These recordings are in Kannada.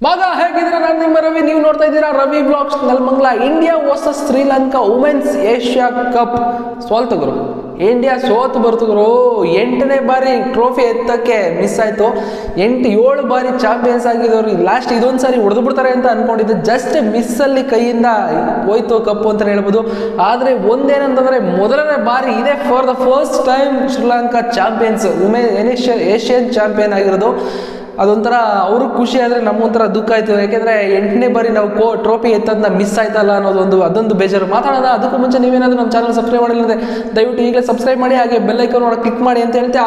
ಮಗ ಹೇಗಿದ್ದೀರಾ? ನಾನು ನಿಮ್ಮ ರವಿ, ನೀವು ನೋಡ್ತಾ ಇದ್ದೀರಾ Ravi vlogs Nelamangala. India versus Sri Lanka women's Asia cup ಸೋಲ್ತು ಗುರು. ಇಂಡಿಯಾ ಸೋತು ಬರ್ತು ಗುರು. 8ನೇ ಬಾರಿ ಟ್ರೋಫಿ ಎತ್ತಕ್ಕೆ ಮಿಸ್ ಆಯ್ತು. 7 ಬಾರಿ ಚಾಂಪಿಯನ್ಸ್ ಆಗಿದವರು ಲಾಸ್ಟ್ ಇದೊಂದು ಸಾರಿ ಹೊಡೆದು ಬಿಡ್ತಾರೆ ಅಂತ ಅನ್ಕೊಂಡಿದ್ದು. ಜಸ್ಟ್ ಮಿಸ್ ಅಲ್ಲಿ ಕೈಯಿಂದ ಹೋಯ್ತು ಕಪ್ಪು ಅಂತ ಹೇಳ್ಬೋದು. ಆದರೆ ಒಂದೇನಂತಂದ್ರೆ ಮೊದಲನೇ ಬಾರಿ ಇದೆ for the first time Sri Lanka champions Asian champion ಆಗಿರೋದು. ಅದೊಂಥರ ಅವ್ರಿಗೆ ಖುಷಿ ಆದರೆ ನಮಗೊಂಥರ ದುಃಖ ಆಯಿತು. ಯಾಕೆಂದರೆ 8ನೇ ಬಾರಿ ನಾವು ಟ್ರೋಫಿ ಎತ್ತದನ್ನ ಮಿಸ್ ಆಯ್ತಲ್ಲ ಅನ್ನೋದೊಂದು ಅದೊಂದು ಬೇಜಾರು. ಮಾತಾಡೋಣ. ಅದಕ್ಕೂ ಮುಂಚೆ ನೀವೇನಾದರೂ ನಮ್ಮ ಚಾನಲ್ ಸಬ್ಸ್ಕ್ರೈಬ್ ಮಾಡಿಲ್ಲ ಅಂದರೆ ದಯವಿಟ್ಟು ಈಗಲೇ ಸಬ್ಸ್ಕ್ರೈಬ್ ಮಾಡಿ, ಹಾಗೆ ಬೆಲ್ ಐಕಾನ್ ಕ್ಲಿಕ್ ಮಾಡಿ ಅಂತ ಹೇಳ್ತಾ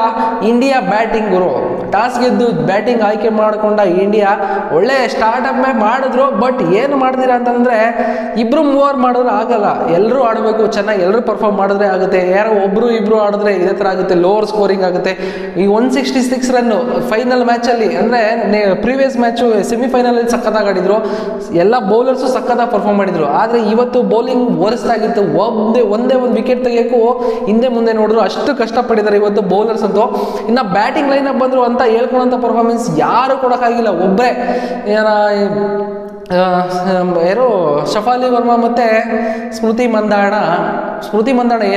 ಇಂಡಿಯಾ ಬ್ಯಾಟಿಂಗ್ ಗುರು ಟಾಸ್ ಗೆದ್ದು ಬ್ಯಾಟಿಂಗ್ ಆಯ್ಕೆ ಮಾಡಿಕೊಂಡ ಇಂಡಿಯಾ ಒಳ್ಳೆ ಸ್ಟಾರ್ಟಪ್ ಮಾಡಿದ್ರು. ಬಟ್ ಏನು ಮಾಡ್ತೀರಾ ಅಂತಂದರೆ ಇಬ್ಬರು ಮೂವರು ಮಾಡಿದ್ರೆ ಆಗಲ್ಲ, ಎಲ್ಲರೂ ಆಡಬೇಕು ಚೆನ್ನಾಗಿ, ಎಲ್ಲರೂ ಪರ್ಫಾರ್ಮ್ ಮಾಡಿದ್ರೆ ಆಗುತ್ತೆ. ಯಾರೋ ಒಬ್ಬರು ಇಬ್ಬರು ಆಡಿದ್ರೆ ಇದೇ ಥರ ಆಗುತ್ತೆ, ಲೋವರ್ ಸ್ಕೋರಿಂಗ್ ಆಗುತ್ತೆ. ಈ 166 ರನ್ನು ಫೈನಲ್ ಮ್ಯಾಚಲ್ಲಿ ಅಂದರೆ ಪ್ರೀವಿಯಸ್ ಮ್ಯಾಚು ಸೆಮಿಫೈನಲಲ್ಲಿ ಸಖತ್ತಾಗಿ ಆಡಿದ್ರು, ಎಲ್ಲ ಬೌಲರ್ಸು ಸಖತ್ತಾಗಿ ಪರ್ಫಾರ್ಮ್ ಮಾಡಿದ್ರು. ಆದರೆ ಇವತ್ತು ಬೌಲಿಂಗ್ ವರ್ಸ್ಟ್ ಆಗಿತ್ತು. ಒಂದೇ ಒಂದು ವಿಕೆಟ್ ತೆಗಿಯೋಕ್ಕೂ ಹಿಂದೆ ಮುಂದೆ ನೋಡಿದ್ರು, ಅಷ್ಟು ಕಷ್ಟಪಟ್ಟಿದ್ದಾರೆ ಇವತ್ತು ಬೌಲರ್ಸ್ ಅಂತೂ. ಇನ್ನು ಬ್ಯಾಟಿಂಗ್ ಲೈನಪ್ ಬಂದರು ಅಂತ ಹೇಳ್ಕೊಳ್ಳೋಂಥ ಪರ್ಫಾರ್ಮೆನ್ಸ್ ಯಾರು ಕೊಡೋಕ್ಕಾಗಿಲ್ಲ. ಒಬ್ಬರೇ ಯಾರು ಶಫಾಲಿ ವರ್ಮಾ ಮತ್ತು ಸ್ಮೃತಿ ಮಂದಾಣ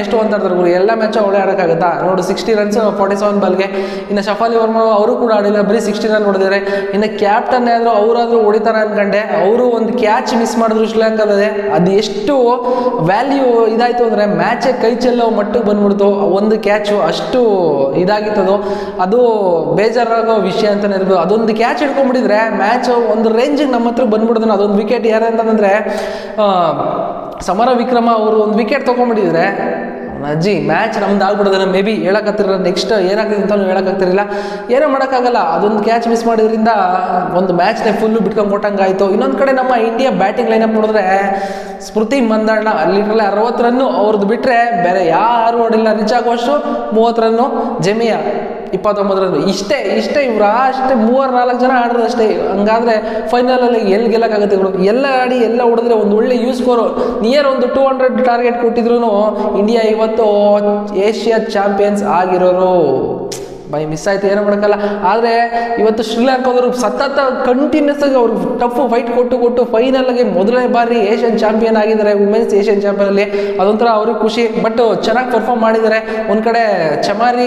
ಎಷ್ಟು ಅಂತ ಆಡ್ತಾರೆ ಗುರು. ಎಲ್ಲ ಮ್ಯಾಚು ಅವಳೇ ಆಡೋಕ್ಕಾಗುತ್ತಾ ನೋಡು. 60 ರನ್ಸ್ 47 ಬಾಲ್ಗೆ. ಇನ್ನು ಶಫಾಲಿ ವರ್ಮಾ ಅವರು ಕೂಡ ಆಡಿಲ್ಲ, ಬರೀ 60 ರನ್ ಹೊಡೆದಿದ್ದಾರೆ. ಇನ್ನು ಕ್ಯಾಪ್ಟನ್ ಆದರೂ ಅವರಾದರೂ ಹೊಡಿತಾರೆ ಅನ್ಕೊಂಡೆ. ಅವರು ಒಂದು ಕ್ಯಾಚ್ ಮಿಸ್ ಮಾಡಿದ್ರು ಶ್ರೀಲಂಕಾದಲ್ಲೇ. ಅದು ಎಷ್ಟು ವ್ಯಾಲ್ಯೂ ಇದಾಯಿತು ಅಂದರೆ ಮ್ಯಾಚೇ ಕೈ ಚೆಲ್ಲೋ ಮಟ್ಟಿಗೆ ಬಂದ್ಬಿಡ್ತು. ಒಂದು ಕ್ಯಾಚು ಅಷ್ಟು ಇದಾಗಿತ್ತದು. ಅದು ಬೇಜಾರಾಗೋ ವಿಷಯ ಅಂತಲೇ ಇರ್ಬೋದು. ಅದೊಂದು ಕ್ಯಾಚ್ ಹಿಡ್ಕೊಂಡ್ಬಿಟ್ಟಿದ್ರೆ ಮ್ಯಾಚು ಒಂದು ರೇಂಜಿಗೆ ನಮ್ಮ ಹತ್ರ ಬಂದ್ಬಿಡ್ತು. ಅದೊಂದು ವಿಕೆಟ್ ಯಾರಂತಂದ್ರೆ ಸಮರ ವಿಕ್ರಮ ಅವರು ಒಂದು ವಿಕೆಟ್ ತೊಗೊಂಡ್ಬಿಟ್ಟಿದ್ರೆ ಅಜ್ಜಿ ಮ್ಯಾಚ್ ನಮ್ದು ಆಗ್ಬಿಡೋದನ್ನ ಮೇ ಬಿ ಹೇಳೋಕ್ಕಾಗ್ತಿರಲ್ಲ. ನೆಕ್ಸ್ಟ್ ಏನಾಗ್ತದೆ ಅಂತಲೂ ಹೇಳೋಕ್ಕಾಗ್ತಿರಲಿಲ್ಲ. ಏನೋ ಮಾಡೋಕ್ಕಾಗಲ್ಲ. ಅದೊಂದು ಕ್ಯಾಚ್ ಮಿಸ್ ಮಾಡಿದ್ರಿಂದ ಒಂದು ಮ್ಯಾಚ್ನೇ ಫುಲ್ಲು ಬಿಟ್ಕೊಂಡು ಕೊಟ್ಟಂಗೆ ಆಯಿತು. ಇನ್ನೊಂದು ಕಡೆ ನಮ್ಮ ಇಂಡಿಯಾ ಬ್ಯಾಟಿಂಗ್ ಲೈನಪ್ ನೋಡಿದ್ರೆ ಸ್ಮೃತಿ ಮಂದಾಣ ಲಿಟ್ರಲಿ 60 ರನ್ನು ಅವ್ರದ್ದು ಬಿಟ್ಟರೆ ಬೇರೆ ಯಾರು ಆಡಿಲ್ಲ. Richa Ghosh 30 run, Jemimah 29 run. ಇಷ್ಟೇ ಇವ್ರು ಅಷ್ಟೇ 3-4 ಜನ ಆಡಿದ್ರು ಅಷ್ಟೇ. ಹಂಗಾದ್ರೆ ಫೈನಲಲ್ಲಿ ಎಲ್ಲಿ ಗೆಲ್ಲಕ್ಕಾಗುತ್ತೆ ಇವರು? ಎಲ್ಲ ಆಡಿ ಎಲ್ಲ ಹೊಡೆದ್ರೆ ಒಂದು ಒಳ್ಳೆ ಯೂಸ್ ಸ್ಕೋರು ನಿಯರ್ ಒಂದು 200 ಟಾರ್ಗೆಟ್ ಕೊಟ್ಟಿದ್ರು ಇಂಡಿಯಾ ಇವತ್ತು ಏಷ್ಯಾ ಚಾಂಪಿಯನ್ಸ್ ಆಗಿರೋರು. ಬೈ ಮಿಸ್ ಆಯ್ತು, ಏನೋ ಮಾಡೋಕ್ಕಲ್ಲ. ಆದರೆ ಇವತ್ತು ಶ್ರೀಲಂಕಾದವರು ಸತತ ಕಂಟಿನ್ಯೂಸ್ ಆಗಿ ಅವ್ರು ಟಫ್ ಫೈಟ್ ಕೊಟ್ಟು ಫೈನಲ್ಗೆ ಮೊದಲನೇ ಬಾರಿ ಏಷ್ಯನ್ ಚಾಂಪಿಯನ್ ಆಗಿದ್ದಾರೆ, ವುಮೆನ್ಸ್ ಏಷ್ಯನ್ ಚಾಂಪಿಯನಲ್ಲಿ. ಅದೊಂಥರ ಅವ್ರಿಗೆ ಖುಷಿ. ಬಟ್ ಚೆನ್ನಾಗಿ ಪರ್ಫಾರ್ಮ್ ಮಾಡಿದ್ದಾರೆ. ಒಂದು ಕಡೆ ಚಮಾರಿ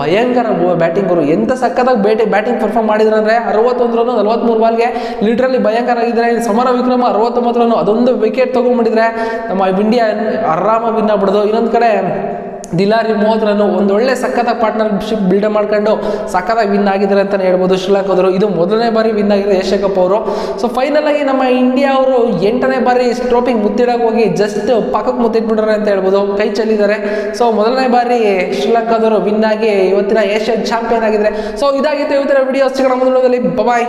ಭಯಂಕರ ಬ್ಯಾಟಿಂಗರು, ಎಂಥ ಸಕ್ಕತ್ತಾಗಿ ಬ್ಯಾಟಿಂಗ್ ಪರ್ಫಾರ್ಮ್ ಮಾಡಿದ್ರು ಅಂದರೆ 61 ರನ್ನು 43 ಬಾಲ್ಗೆ ಲಿಟ್ರಲಿ ಭಯಂಕರ ಆಗಿದ್ದಾರೆ. ಸಮರ ವಿಕ್ರಮ 69 ರನ್ನು, ಅದೊಂದು ವಿಕೆಟ್ ತೊಗೊಂಡ್ಬಿಟ್ಟಿದ್ರೆ ನಮ್ಮ ಇಂಡಿಯಾ ಆರಾಮಾಗಿ ವಿನ್ ಆಗ್ಬಿಡೋದು. ಇನ್ನೊಂದು ಕಡೆ ದಿಲಾರಿ 30 ರನ್ನು, ಒಂದು ಒಳ್ಳೆ ಸಖತ್ತಾಗಿ ಪಾರ್ಟ್ನರ್ಶಿಪ್ ಬಿಲ್ಡ್ ಮಾಡ್ಕೊಂಡು ಸಖತ್ತಾಗಿ ವಿನ್ ಆಗಿದ್ದಾರೆ ಅಂತಲೇ ಹೇಳ್ಬೋದು ಶ್ರೀಲಂಕಾದವರು. ಇದು ಮೊದಲನೇ ಬಾರಿ ವಿನ್ ಆಗಿದ್ದಾರೆ ಏಷ್ಯಾ ಕಪ್ ಅವರು. ಸೊ ಫೈನಲ್ ಆಗಿ ನಮ್ಮ ಇಂಡಿಯಾ ಅವರು 8ನೇ ಬಾರಿ ಟ್ರೋಫಿಗೆ ಮುತ್ತಿಡಕ್ಕೆ ಹೋಗಿ ಜಸ್ಟ್ ಪಕ್ಕಕ್ಕೆ ಮುತ್ತಿಟ್ಬಿಟ್ರೆ ಅಂತ ಹೇಳ್ಬೋದು, ಕೈ ಚೆಲ್ಲಿದ್ದಾರೆ. ಸೊ ಮೊದಲನೇ ಬಾರಿ ಶ್ರೀಲಂಕಾದವರು ವಿನ್ ಆಗಿ ಇವತ್ತಿನ ಏಷ್ಯನ್ ಚಾಂಪಿಯನ್ ಆಗಿದ್ದಾರೆ. ಸೊ ಇದಾಗಿತ್ತು ಇವತ್ತಿನ ವಿಡಿಯೋ. ಸಿಗೋಣ ಮುಂದಿನ ವಿಡಿಯೋದಲ್ಲಿ. ಬಾಯ್.